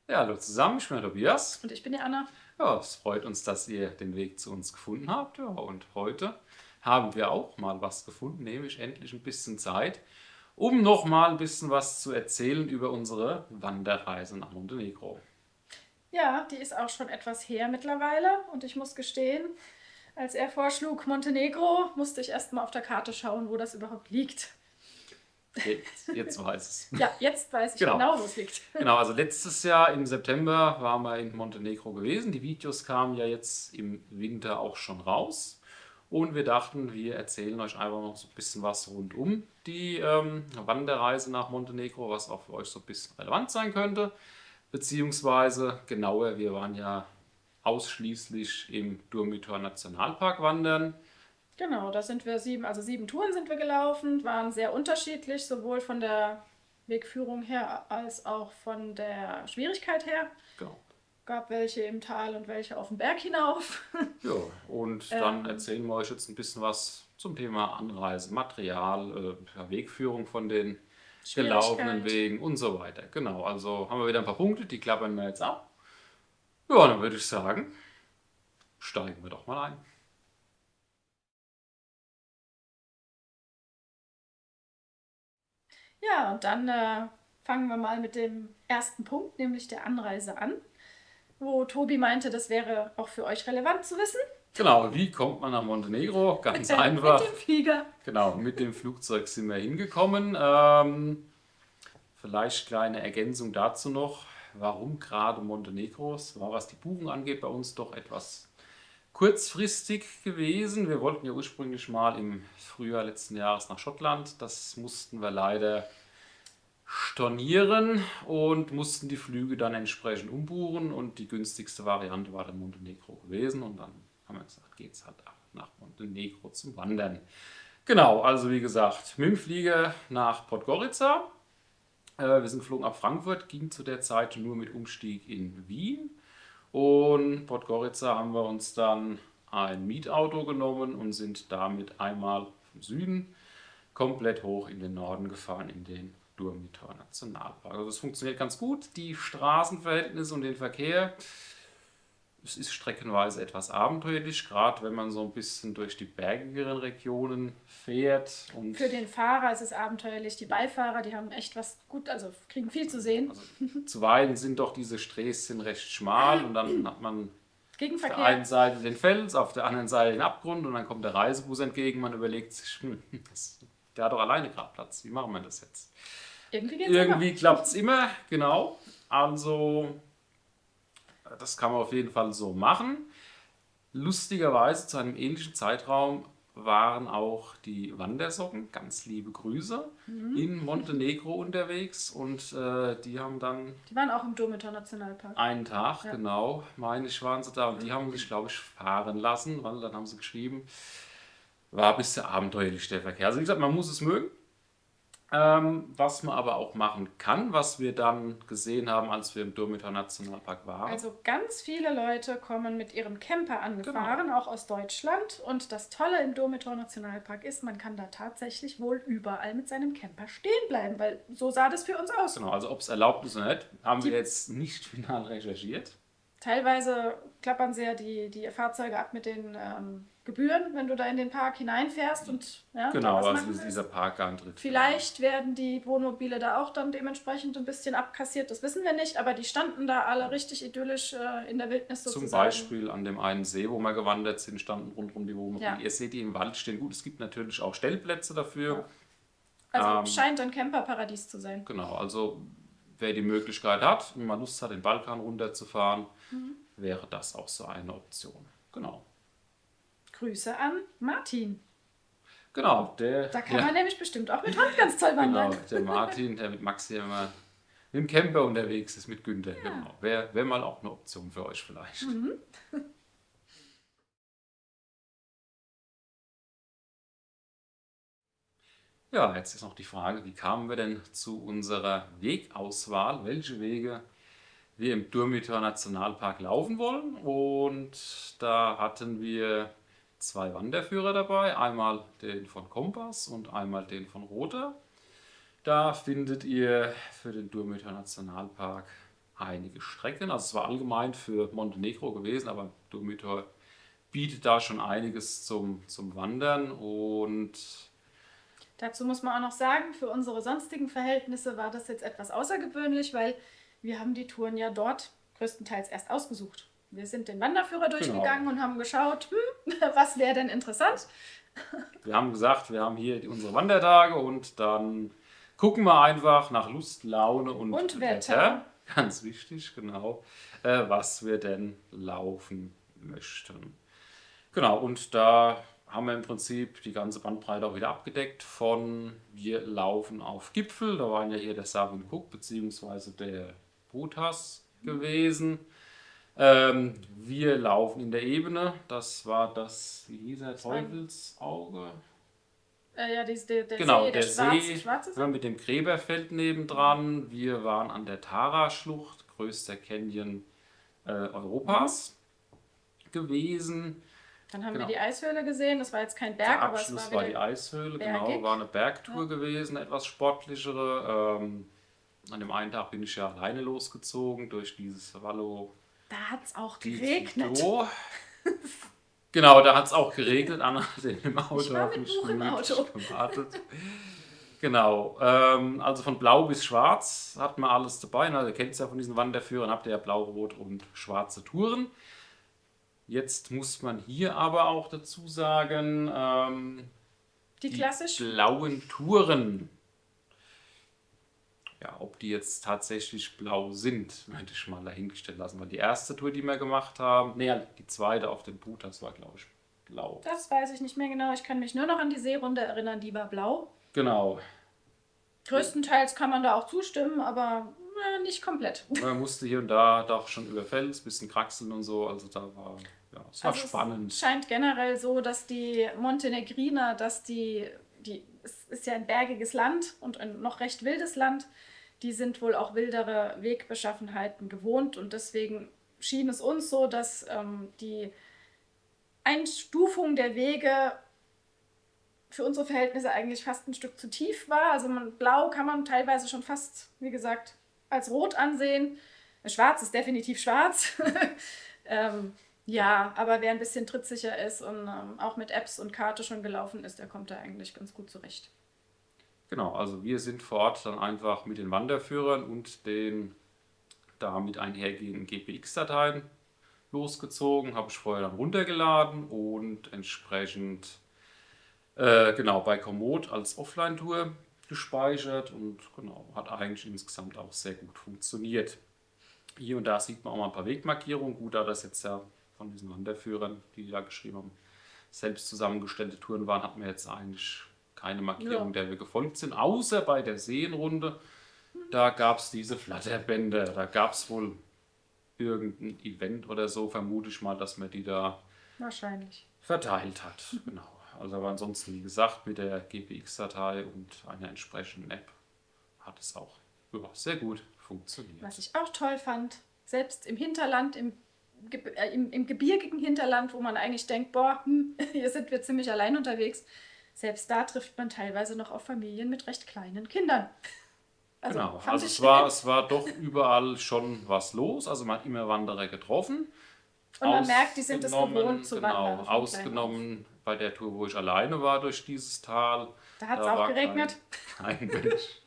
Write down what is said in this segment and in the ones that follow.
Ja, hallo zusammen, ich bin der Tobias. Und ich bin die Anna. Ja, es freut uns, dass ihr den Weg zu uns gefunden habt. Ja, und heute haben wir auch mal was gefunden, nämlich endlich ein bisschen Zeit, um noch mal ein bisschen was zu erzählen über unsere Wanderreise nach Montenegro. Ja, die ist auch schon etwas her mittlerweile. Und ich muss gestehen, als er vorschlug Montenegro, musste ich erst mal auf der Karte schauen, wo das überhaupt liegt. Jetzt weiß es. Ja, jetzt weiß ich Genau. genau, wo es liegt. Genau, also letztes Jahr im September waren wir in Montenegro gewesen. Die Videos kamen ja jetzt im Winter auch schon raus. Und wir dachten, wir erzählen euch einfach noch so ein bisschen was rund um die Wanderreise nach Montenegro, was auch für euch so ein bisschen relevant sein könnte. Beziehungsweise genauer, wir waren ja ausschließlich im Durmitor Nationalpark wandern. Genau, da sind wir sieben Touren sind wir gelaufen, waren sehr unterschiedlich, sowohl von der Wegführung her als auch von der Schwierigkeit her. Genau. Gab welche im Tal und welche auf den Berg hinauf. Ja, und dann erzählen wir euch jetzt ein bisschen was zum Thema Anreise, Material, ja, Wegführung von den gelaufenen Schwierigkeit. Wegen und so weiter. Genau, also haben wir wieder ein paar Punkte, die klappern wir jetzt ab. Ja, dann würde ich sagen, steigen wir doch mal ein. Ja, und dann fangen wir mal mit dem ersten Punkt, nämlich der Anreise an, wo Tobi meinte, das wäre auch für euch relevant zu wissen. Genau, wie kommt man nach Montenegro? Ganz Mit einfach. dem Flieger. Genau, mit dem Flugzeug sind wir hingekommen. Vielleicht kleine Ergänzung dazu noch, warum gerade Montenegro? Es war, was die Buchung angeht, bei uns doch etwas kurzfristig gewesen. Wir wollten ja ursprünglich mal im Frühjahr letzten Jahres nach Schottland. Das mussten wir leider stornieren und mussten die Flüge dann entsprechend umbuchen. Und die günstigste Variante war dann Montenegro gewesen. Und dann haben wir gesagt, geht's halt ab nach Montenegro zum Wandern. Genau, also wie gesagt, mit dem Flieger nach Podgorica. Wir sind geflogen ab Frankfurt, ging zu der Zeit nur mit Umstieg in Wien. Und Podgorica haben wir uns dann ein Mietauto genommen und sind damit einmal vom Süden komplett hoch in den Norden gefahren, in den Durmitor Nationalpark. Also das funktioniert ganz gut. Die Straßenverhältnisse und den Verkehr, es ist streckenweise etwas abenteuerlich, gerade wenn man so ein bisschen durch die bergigeren Regionen fährt. Und Für den Fahrer ist es abenteuerlich. Die Beifahrer, die haben echt was gut, also kriegen viel zu sehen. also, zuweilen sind doch diese Sträßchen recht schmal und dann hat man auf der Gegenverkehr. einen Seite den Fels, auf der anderen Seite den Abgrund und dann kommt der Reisebus entgegen. Man überlegt sich, der hat doch alleine gerade Platz. Wie machen wir das jetzt? Irgendwie geht's immer. Irgendwie klappt es immer, genau. Also, das kann man auf jeden Fall so machen. Lustigerweise zu einem ähnlichen Zeitraum waren auch die Wandersocken, ganz liebe Grüße, in Montenegro unterwegs und die haben dann Die waren auch im Durmitor Nationalpark. einen Tag, Ja. genau, meine ich, waren sie da und die haben sich, glaube ich, fahren lassen, weil dann haben sie geschrieben, war ein bisschen abenteuerlich der Verkehr. Also wie gesagt, man muss es mögen. Was man aber auch machen kann, was wir dann gesehen haben, als wir im Durmitor Nationalpark waren. Also ganz viele Leute kommen mit ihrem Camper angefahren, auch aus Deutschland. Und das Tolle im Durmitor Nationalpark ist, man kann da tatsächlich wohl überall mit seinem Camper stehen bleiben, weil so sah das für uns aus. Genau, also ob es erlaubt ist oder nicht, haben wir jetzt nicht final recherchiert. Teilweise klappern sie ja die Fahrzeuge ab mit den Gebühren, wenn du da in den Park hineinfährst und ja, da Genau, was also machen willst. dieser Parkantritt. Vielleicht werden die Wohnmobile da auch dann dementsprechend ein bisschen abkassiert, das wissen wir nicht, aber die standen da alle richtig idyllisch in der Wildnis Zum sozusagen. Beispiel an dem einen See, wo wir gewandert sind, standen rundherum die Wohnmobile. Ja. Ihr seht die im Wald stehen. Gut, es gibt natürlich auch Stellplätze dafür. Also scheint ein Camperparadies zu sein. Genau, also wer die Möglichkeit hat und mal Lust hat, den Balkan runterzufahren, wäre das auch so eine Option. Genau. Grüße an Martin. Genau, der. Da kann man nämlich bestimmt auch mit Hund ganz toll wandern. Genau, der Martin, der mit Max hier immer mit dem Camper unterwegs ist, mit Günther. Ja. Genau. Wäre mal auch eine Option für euch vielleicht. Ja, jetzt ist noch die Frage, wie kamen wir denn zu unserer Wegauswahl? Welche Wege wir im Durmitor Nationalpark laufen wollen? Und da hatten wir zwei Wanderführer dabei, einmal den von Kompass und einmal den von Rother. Da findet ihr für den Durmitor Nationalpark einige Strecken. Also es war allgemein für Montenegro gewesen, aber Durmitor bietet da schon einiges zum Wandern. Und Dazu muss man auch noch sagen, für unsere sonstigen Verhältnisse war das jetzt etwas außergewöhnlich, weil wir haben die Touren ja dort größtenteils erst ausgesucht. Wir sind den Wanderführer durchgegangen und haben geschaut, was wäre denn interessant. Wir haben gesagt, wir haben hier unsere Wandertage und dann gucken wir einfach nach Lust, Laune und Wetter. Ganz wichtig, genau, was wir denn laufen möchten. Genau, und da haben wir im Prinzip die ganze Bandbreite auch wieder abgedeckt von wir laufen auf Gipfel, da waren ja hier der Savin Cook bzw. der Butas gewesen. Wir laufen in der Ebene, das war das, wie hieß er, Teufelsauge? Ja, der Genau, See, der See schwarze See. mit dem Gräberfeld nebendran. Wir waren an der Tara-Schlucht, größter Canyon Europas gewesen. Dann haben wir die Eishöhle gesehen, das war jetzt kein Berg, aber es war die Eishöhle, genau, war eine Bergtour gewesen, etwas sportlichere. An dem einen Tag bin ich ja alleine losgezogen durch dieses Vallo. Da hat es auch geregnet. Genau, da hat es auch geregnet. Anna hat im Auto ich war mit Buch im Auto gewartet. Genau, also von blau bis schwarz hat man alles dabei. Also ihr kennt es ja von diesen Wanderführern, habt ihr ja blau, rot und schwarze Touren. Jetzt muss man hier aber auch dazu sagen, die blauen Touren, ja, ob die jetzt tatsächlich blau sind, würde ich mal dahingestellt lassen. Weil die erste Tour, die wir gemacht haben, die zweite auf den Butas war, glaube ich, blau. Das weiß ich nicht mehr genau. Ich kann mich nur noch an die Seerunde erinnern, die war blau. Genau. Größtenteils kann man da auch zustimmen, aber nicht komplett. Man musste hier und da doch schon über Fels, ein bisschen kraxeln und so. Also da war, ja, es war spannend. Es scheint generell so, dass die Montenegriner, es ist ja ein bergiges Land und ein noch recht wildes Land, die sind wohl auch wildere Wegbeschaffenheiten gewohnt und deswegen schien es uns so, dass die Einstufung der Wege für unsere Verhältnisse eigentlich fast ein Stück zu tief war. Also blau kann man teilweise schon fast, wie gesagt, als rot ansehen. Schwarz ist definitiv schwarz. Ja, aber wer ein bisschen trittsicher ist und auch mit Apps und Karte schon gelaufen ist, der kommt da eigentlich ganz gut zurecht. Genau, also wir sind vor Ort dann einfach mit den Wanderführern und den damit einhergehenden GPX-Dateien losgezogen, habe ich vorher dann runtergeladen und entsprechend genau bei Komoot als Offline-Tour gespeichert und genau, hat eigentlich insgesamt auch sehr gut funktioniert. Hier und da sieht man auch mal ein paar Wegmarkierungen, gut, da das jetzt ja von diesen Wanderführern, die da geschrieben haben, selbst zusammengestellte Touren waren, hatten wir jetzt eigentlich keine Markierung, der wir gefolgt sind, außer bei der Seenrunde. Da gab es diese Flatterbänder, da gab es wohl irgendein Event oder so, vermute ich mal, dass man die da wahrscheinlich verteilt hat. Genau. Also aber ansonsten, wie gesagt, mit der GPX-Datei und einer entsprechenden App hat es auch sehr gut funktioniert. Was ich auch toll fand, selbst im Hinterland, im gebirgigen Hinterland, wo man eigentlich denkt, boah, hier sind wir ziemlich allein unterwegs, selbst da trifft man teilweise noch auf Familien mit recht kleinen Kindern. Also, genau, also es war doch überall schon was los, also man hat immer Wanderer getroffen. Und man merkt, die sind es gewohnt zu wandern. Genau, ausgenommen bei der Tour, wo ich alleine war durch dieses Tal. Da hat es auch geregnet. Kein Mensch.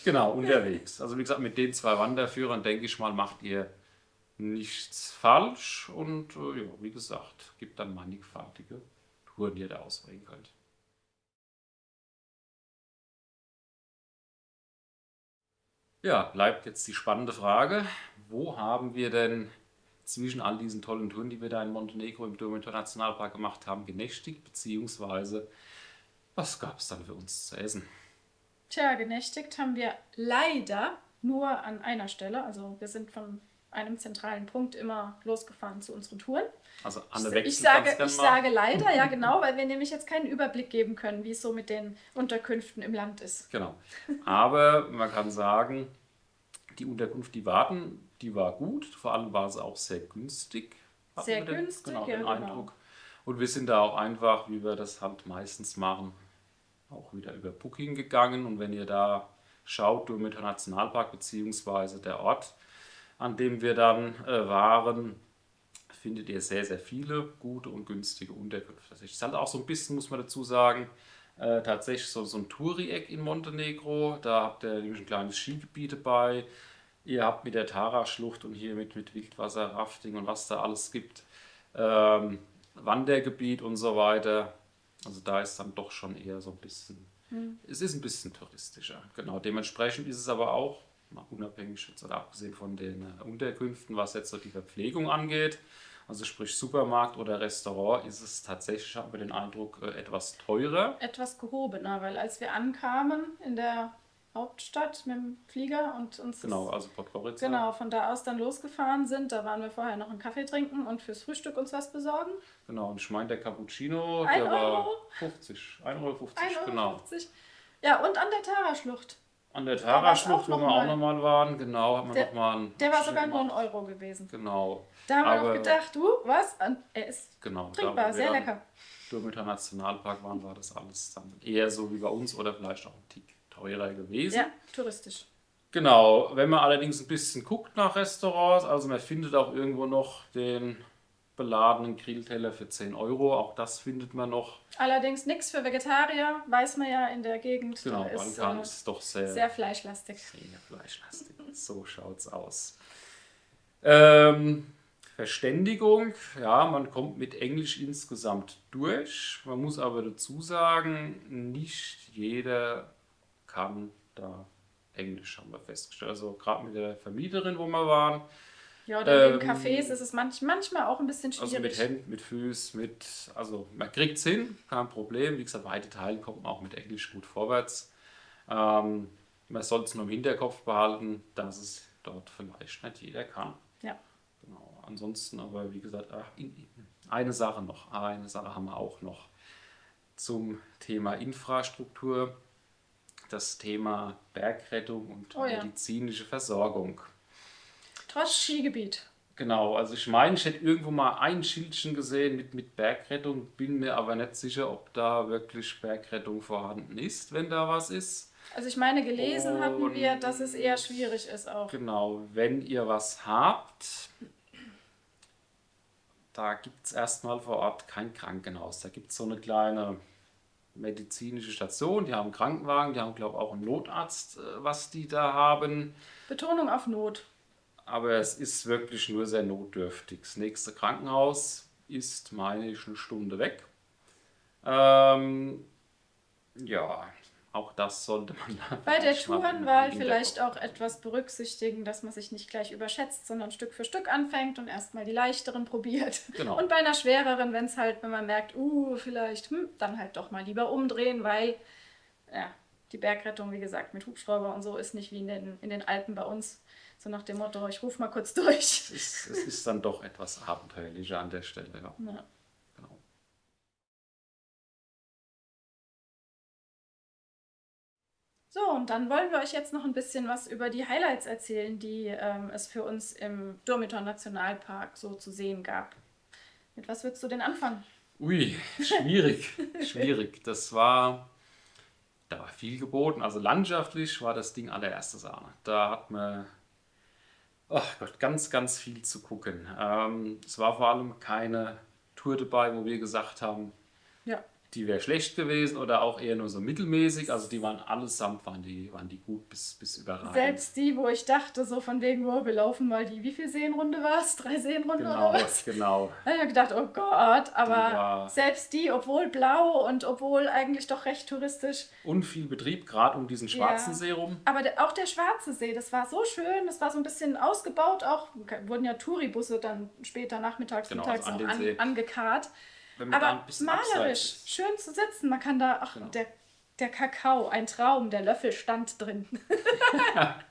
Genau, unterwegs. Also wie gesagt, mit den 2 Wanderführern, denke ich mal, macht ihr nichts falsch. Und ja, wie gesagt, gibt dann mannigfaltige Touren, die ihr da auswählen könnt. Ja, bleibt jetzt die spannende Frage, wo haben wir denn zwischen all diesen tollen Touren, die wir da in Montenegro im Durmitor Nationalpark gemacht haben, genächtigt, beziehungsweise was gab es dann für uns zu essen? Tja, genächtigt haben wir leider nur an einer Stelle. Also wir sind von einem zentralen Punkt immer losgefahren zu unseren Touren. Also Anne wechselt ich sage leider, ja genau, weil wir nämlich jetzt keinen Überblick geben können, wie es so mit den Unterkünften im Land ist. Genau, aber man kann sagen, die Unterkunft, die war gut, vor allem war sie auch sehr günstig. Sehr günstig, genau, den Eindruck. Und wir sind da auch einfach, wie wir das halt meistens machen, auch wieder über Booking gegangen. Und wenn ihr da schaut, Durmitor Nationalpark bzw. der Ort, an dem wir dann waren, findet ihr sehr, sehr viele gute und günstige Unterkünfte. Das ist halt auch so ein bisschen, muss man dazu sagen, tatsächlich so ein Touri-Eck in Montenegro. Da habt ihr nämlich ein kleines Skigebiet dabei. Ihr habt mit der Tara-Schlucht und hier mit Wildwasser, Rafting und was da alles gibt, Wandergebiet und so weiter. Also da ist dann doch schon eher so ein bisschen, es ist ein bisschen touristischer. Genau, dementsprechend ist es aber auch, mal unabhängig jetzt oder abgesehen von den Unterkünften, was jetzt so die Verpflegung angeht, also sprich Supermarkt oder Restaurant, ist es tatsächlich, haben wir den Eindruck, etwas teurer. Etwas gehobener, weil als wir ankamen in der Hauptstadt mit dem Flieger und uns Genau, also Podgorica. genau von da aus dann losgefahren sind, da waren wir vorher noch einen Kaffee trinken und fürs Frühstück uns was besorgen. Genau, und ich meine, der Cappuccino, Ein der war Euro. 50, 1,50 1,50 Euro, Euro. genau. Ja, und an der Tara-Schlucht. An der Da war's Tara-Schlucht, auch wo noch wir auch mal. nochmal waren, genau, haben wir nochmal einen Der war Abschnitt sogar nur ein gemacht. Euro gewesen. Genau. Da haben wir Aber noch gedacht, was? Er ist genau, da trinkbar, wo wir sehr dann lecker. Dürmiter Nationalpark waren, war das alles dann eher so wie bei uns oder vielleicht auch ein Tick teurer gewesen. Ja, touristisch. Genau, wenn man allerdings ein bisschen guckt nach Restaurants, also man findet auch irgendwo noch den beladenen Grillteller für 10 Euro, auch das findet man noch. Allerdings nichts für Vegetarier, weiß man ja in der Gegend. Genau, Da ist Balkan ist doch sehr fleischlastig. sehr fleischlastig. So schaut's aus. Verständigung, ja, man kommt mit Englisch insgesamt durch. Man muss aber dazu sagen, nicht jeder kann da Englisch, haben wir festgestellt. Also gerade mit der Vermieterin, wo wir waren, Ja, oder in den Ähm, Cafés ist es manchmal auch ein bisschen also mit schwierig. Händen, mit Füßen, also man kriegt es hin, kein Problem. Wie gesagt, weite Teile kommt man auch mit Englisch gut vorwärts. Man sollte es nur im Hinterkopf behalten, dass es dort vielleicht nicht jeder kann. Ja. Genau. Ansonsten aber, wie gesagt, eine Sache haben wir auch noch zum Thema Infrastruktur, das Thema Bergrettung und Oh ja. medizinische Versorgung. Trotz Skigebiet. Genau, also ich meine, ich hätte irgendwo mal ein Schildchen gesehen mit Bergrettung, bin mir aber nicht sicher, ob da wirklich Bergrettung vorhanden ist, wenn da was ist. Also ich meine, gelesen hatten wir, Und dass es eher schwierig ist auch. genau, wenn ihr was habt, da gibt es erstmal vor Ort kein Krankenhaus. Da gibt es so eine kleine medizinische Station, die haben einen Krankenwagen, die haben, glaube ich, auch einen Notarzt, was die da haben. Betonung auf Not. Aber es ist wirklich nur sehr notdürftig. Das nächste Krankenhaus ist, meine ich, eine Stunde weg. Ja, auch das sollte man Bei der vielleicht mal im Tourenwahl Hinterkopf vielleicht auch behalten. etwas berücksichtigen, dass man sich nicht gleich überschätzt, sondern Stück für Stück anfängt und erstmal die leichteren probiert. Genau. Und bei einer schwereren, wenn man merkt, vielleicht, dann halt doch mal lieber umdrehen, weil ja, die Bergrettung, wie gesagt, mit Hubschrauber und so ist nicht wie in den Alpen bei uns. So nach dem Motto, ich rufe mal kurz durch. Es ist dann doch etwas abenteuerlicher an der Stelle. Ja. Ja. Genau. So, und dann wollen wir euch jetzt noch ein bisschen was über die Highlights erzählen, die es für uns im Durmitor Nationalpark so zu sehen gab. Mit was würdest du denn anfangen? Ui, schwierig, schwierig. Da war viel geboten. Also landschaftlich war das Ding allererste Sahne. Da hat man, oh Gott, ganz, ganz viel zu gucken. Es war vor allem keine Tour dabei, wo wir gesagt haben, Ja. die wäre schlecht gewesen oder auch eher nur so mittelmäßig. Also die waren allesamt, waren die gut bis überragend. Selbst die, wo ich dachte, so von wegen, wir laufen mal wie viel Seenrunde war es? 3 Seenrunden Genau, oder was? genau. Da habe ich gedacht, oh Gott, aber war- selbst die, obwohl blau und obwohl eigentlich doch recht touristisch, Und viel Betrieb, gerade um diesen schwarzen Ja. See rum. aber auch der Schwarze See, das war so schön, das war so ein bisschen ausgebaut, auch wurden ja Touribusse dann später nachmittags, Genau, mittags also an auch den See. angekarrt. Wenn man da Aber ein bisschen malerisch, abseits ist. schön zu sitzen, man kann da, Genau. der Kakao, ein Traum, der Löffel stand drin.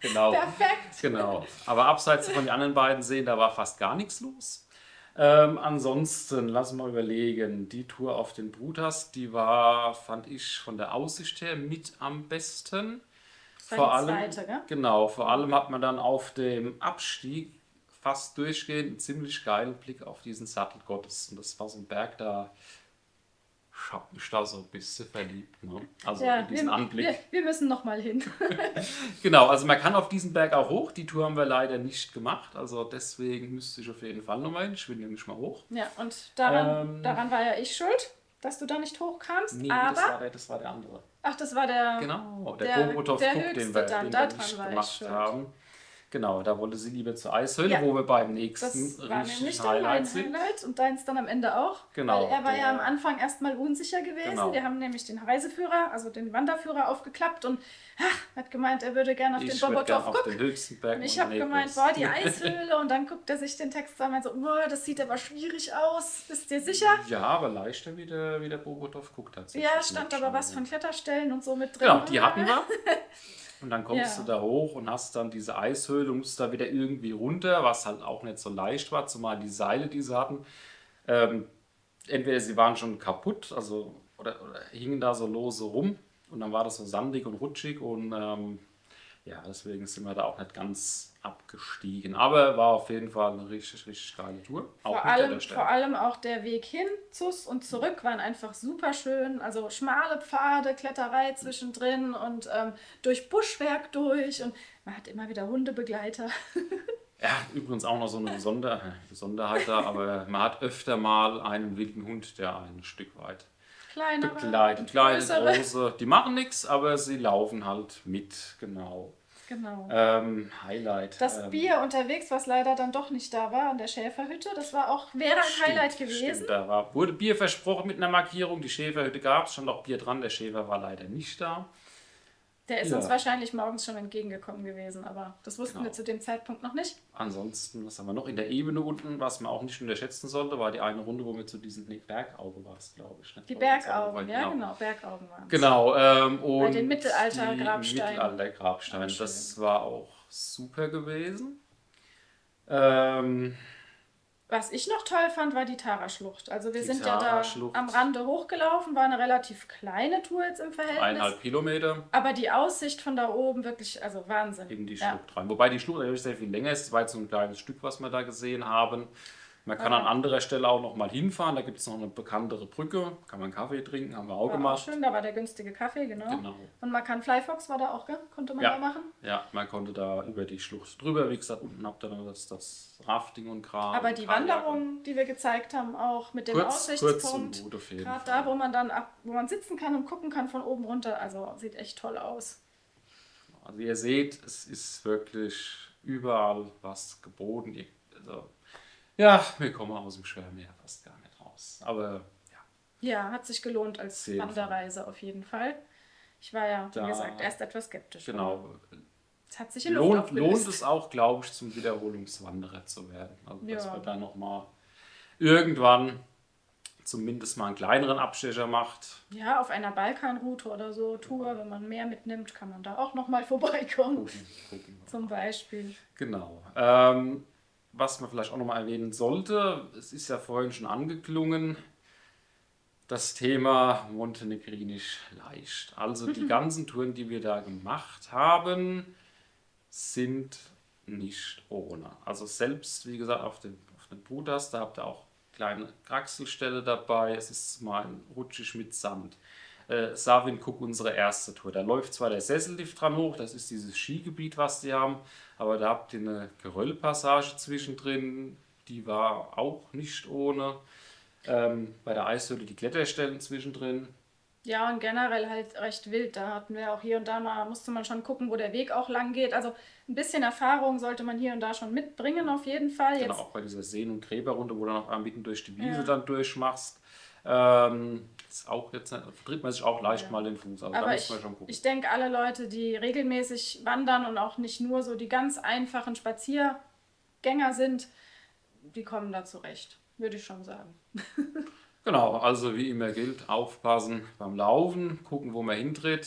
Genau. Perfekt. Genau. Aber abseits von den anderen beiden Seen, da war fast gar nichts los. Ansonsten, lass mal überlegen, die Tour auf den Brutas, die war, fand ich, von der Aussicht her mit am besten. Das war die zweite, gell? Genau, vor allem hat man dann auf dem Abstieg fast durchgehend einen ziemlich geilen Blick auf diesen Sattel Gottes. Und das war so ein Berg, da Ich habe mich da so ein bisschen verliebt, ne? Also Ja, in diesen Anblick. wir müssen noch mal hin. Genau, also man kann auf diesen Berg auch hoch. Die Tour haben wir leider nicht gemacht. Also deswegen müsste ich auf jeden Fall nochmal hin. Ich will nämlich mal hoch. Ja, und Ähm, daran war ja ich schuld, dass du da nicht hochkamst. Nee, Aber, das war der andere. ach, das war der, Genau, der der, Bobotov der Cook, höchste den wir dann. Daran nicht war ich gemacht schuld. haben. Genau, da wollte sie lieber zur Eishöhle, Ja, wo wir beim nächsten das war nämlich richtigen dann mein Highlight sind. Highlight und deins dann am Ende auch. Genau, Weil er war ja am der- Anfang erstmal unsicher gewesen. Genau. Wir haben nämlich den Reiseführer, also den Wanderführer aufgeklappt und hat gemeint, er würde gerne auf den Ich würde Bobotov gerne auf Cook. den höchsten Berg Und ich habe gemeint, Montenegros. boah, die Eishöhle. Und dann guckt er sich den Text an und meint so, boah, das sieht aber schwierig aus. Bist dir sicher? Ja, aber leichter wie der Bobotov Cook tatsächlich. Ja, stand aber was von Kletterstellen und so mit drin. Genau, die hatten wir. Und dann kommst Ja. du da hoch und hast dann diese Eishöhle und musst da wieder irgendwie runter, was halt auch nicht so leicht war, zumal die Seile, die sie hatten, entweder sie waren schon kaputt, also oder hingen da so lose rum und dann war das so sandig und rutschig und ja, deswegen sind wir da auch nicht ganz abgestiegen. Aber war auf jeden Fall eine richtig, richtig geile Tour. Auch Vor allem auch der Weg hin, Zus und zurück waren einfach super schön. Also schmale Pfade, Kletterei zwischendrin und durch Buschwerk durch. Und man hat immer wieder Hundebegleiter. Ja, übrigens auch noch so eine Besonderheit da, aber man hat öfter mal einen wilden Hund, der ein Stück weit Kleinere, begleitet. Kleine, größere. große, die machen nichts, aber sie laufen halt mit, genau. Genau. Highlight. Das Bier unterwegs, was leider dann doch nicht da war an der Schäferhütte, wäre ein Highlight gewesen. Stimmt, wurde Bier versprochen mit einer Markierung, die Schäferhütte gab es, stand auch Bier dran, der Schäfer war leider nicht da. Der ist Ja. uns wahrscheinlich morgens schon entgegengekommen gewesen, aber das wussten Genau. wir zu dem Zeitpunkt noch nicht. Ansonsten, was haben wir noch? In der Ebene unten, was man auch nicht unterschätzen sollte, war die eine Runde, wo wir zu diesen Bergaugen war es, glaube ich. Nicht? Die Bergaugen, ja genau, Bergaugen waren es. Genau, und den Mittelalter-Grabsteinen. Mittelalter-Grabsteine, Auch schön. das war auch super gewesen. Was ich noch toll fand, war die Tara-Schlucht. Also wir Die sind ja da Tara-Schlucht. am Rande hochgelaufen, war eine relativ kleine Tour jetzt im Verhältnis. 1,5 Kilometer Aber die Aussicht von da oben wirklich, also Wahnsinn. in die Ja. Schlucht rein. Wobei die Schlucht natürlich sehr viel länger ist. Es war jetzt so ein kleines Stück, was wir da gesehen haben. Man kann an anderer Stelle auch noch mal hinfahren. Da gibt es noch eine bekanntere Brücke. Kann man Kaffee trinken, haben wir auch War auch gemacht. schön, da war der günstige Kaffee, genau. Genau. Und man kann Flyfox war da auch, gell? Konnte man da machen. Ja, man konnte da über die Schlucht drüber. Wie gesagt, unten habt ihr dann das Rafting und Kram. Aber die Wanderung, die wir gezeigt haben, auch mit dem kurz Aussichtspunkt, und gut auf jeden gerade Fall. da, wo man sitzen kann und gucken kann von oben runter, also sieht echt toll aus. Also ihr seht, es ist wirklich überall was geboten. Also, ja, wir kommen aus dem Schwärmeer fast gar nicht raus. Aber ja, Ja, hat sich gelohnt als Auf jeden Wanderreise auf jeden Fall. Ich war ja, wie Da- gesagt, erst etwas skeptisch. aber genau. Es hat sich in Luft aufgelöst. Lohnt es auch, glaube ich, zum Wiederholungswanderer zu werden. Also, dass Ja. man da nochmal irgendwann zumindest mal einen kleineren Abstecher macht. Ja, auf einer Balkanroute oder so, Tour, wenn man mehr mitnimmt, kann man da auch nochmal vorbeikommen. Gucken. Zum Beispiel. Genau. Was man vielleicht auch nochmal erwähnen sollte, es ist ja vorhin schon angeklungen, das Thema Montenegrinisch leicht. Also die ganzen Touren, die wir da gemacht haben, sind nicht ohne. Also selbst, wie gesagt, auf den Budas, da habt ihr auch kleine Kraxelstelle dabei. Es ist mal rutschig mit Sand. Savin Cook, unsere erste Tour. Da läuft zwar der Sessellift dran hoch, das ist dieses Skigebiet, was die haben, aber da habt ihr eine Geröllpassage zwischendrin, die war auch nicht ohne. Bei der Eishöhle die Kletterstellen zwischendrin. Ja, und generell halt recht wild. Da hatten wir auch hier und da mal, musste man schon gucken, wo der Weg auch lang geht. Also ein bisschen Erfahrung sollte man hier und da schon mitbringen, auf jeden Fall. Genau, Jetzt, auch bei dieser Seen- und Gräberrunde, wo du noch mitten durch die Wiese Ja. dann durchmachst. Ist auch jetzt nicht, vertritt man sich auch leicht mal den Fuß. Also da aber muss man schon gucken. ich denke, alle Leute, die regelmäßig wandern und auch nicht nur so die ganz einfachen Spaziergänger sind, die kommen da zurecht, würde ich schon sagen. Genau, also wie immer gilt, aufpassen beim Laufen, gucken, wo man hintritt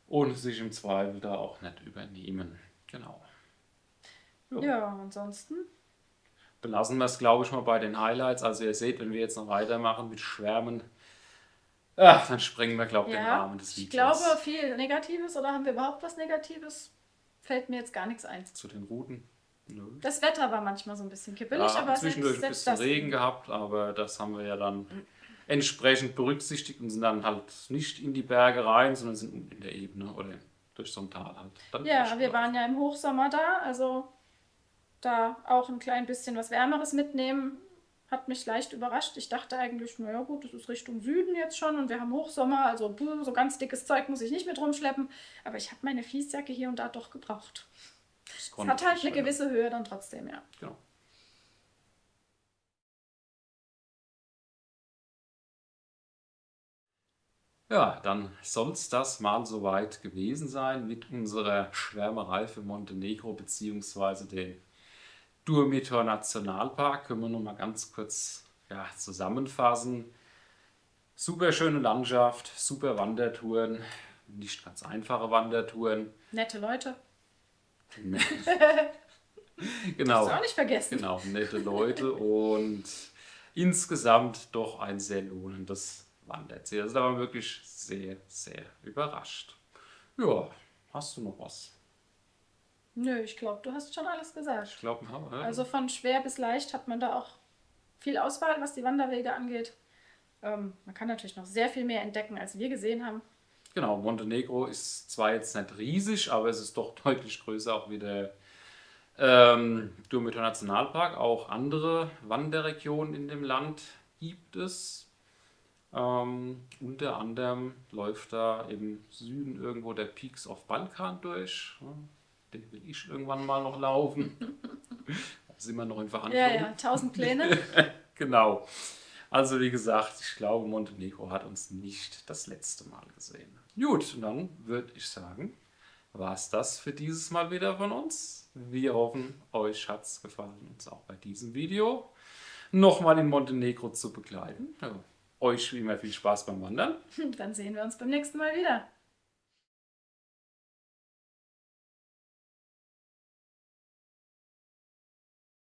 und sich im Zweifel da auch nicht übernehmen. Genau. Jo. Ja, ansonsten. Belassen wir es, glaube ich, mal bei den Highlights. Also ihr seht, wenn wir jetzt noch weitermachen mit Schwärmen, dann sprengen wir, glaube ich, den Ja, Rahmen des Videos. ich glaube, viel Negatives oder haben wir überhaupt was Negatives? Fällt mir jetzt gar nichts ein. Zu den Routen? Nö. Das Wetter war manchmal so ein bisschen kippelig, Ja, aber zwischendurch ein selbst bisschen das Regen gehabt, aber das haben wir ja dann entsprechend berücksichtigt und sind dann halt nicht in die Berge rein, sondern sind unten in der Ebene oder durch so ein Tal halt. Dann Ja, wir durchgelaufen. waren ja im Hochsommer da, also da auch ein klein bisschen was Wärmeres mitnehmen, hat mich leicht überrascht. Ich dachte eigentlich, naja gut, das ist Richtung Süden jetzt schon und wir haben Hochsommer, also so ganz dickes Zeug muss ich nicht mit rumschleppen. Aber ich habe meine Fließjacke hier und da doch gebraucht. Das Es konnte hat halt ich eine leider. gewisse Höhe dann trotzdem, ja. Genau. Ja, dann soll es das mal soweit gewesen sein mit unserer Schwärmerei für Montenegro beziehungsweise den Durmitor Nationalpark. Können wir noch mal ganz kurz zusammenfassen. Super schöne Landschaft, super Wandertouren, nicht ganz einfache Wandertouren. Nette Leute, darfst Genau, du auch nicht vergessen. genau, nette Leute und insgesamt doch ein sehr lohnendes Wanderziel. Also da war wirklich sehr, sehr überrascht. Ja, hast du noch was? Nö, ich glaube, du hast schon alles Ich gesagt. glaube, Also von schwer bis leicht hat man da auch viel Auswahl, was die Wanderwege angeht. Man kann natürlich noch sehr viel mehr entdecken, als wir gesehen haben. genau, Montenegro ist zwar jetzt nicht riesig, aber es ist doch deutlich größer auch wie der Durmitor Nationalpark. Auch andere Wanderregionen in dem Land gibt es. Unter anderem läuft da im Süden irgendwo der Peaks of Balkan durch. Ja, den will ich irgendwann mal noch laufen. Da sind wir noch in Ja, Verhandlungen. ja, 1000 Pläne. Genau. Also wie gesagt, ich glaube, Montenegro hat uns nicht das letzte Mal gesehen. Gut, und dann würde ich sagen, war es das für dieses Mal wieder von uns. Wir hoffen, euch hat es gefallen, uns auch bei diesem Video nochmal in Montenegro zu begleiten. Ja, euch wie immer viel Spaß beim Wandern. Dann sehen wir uns beim nächsten Mal wieder.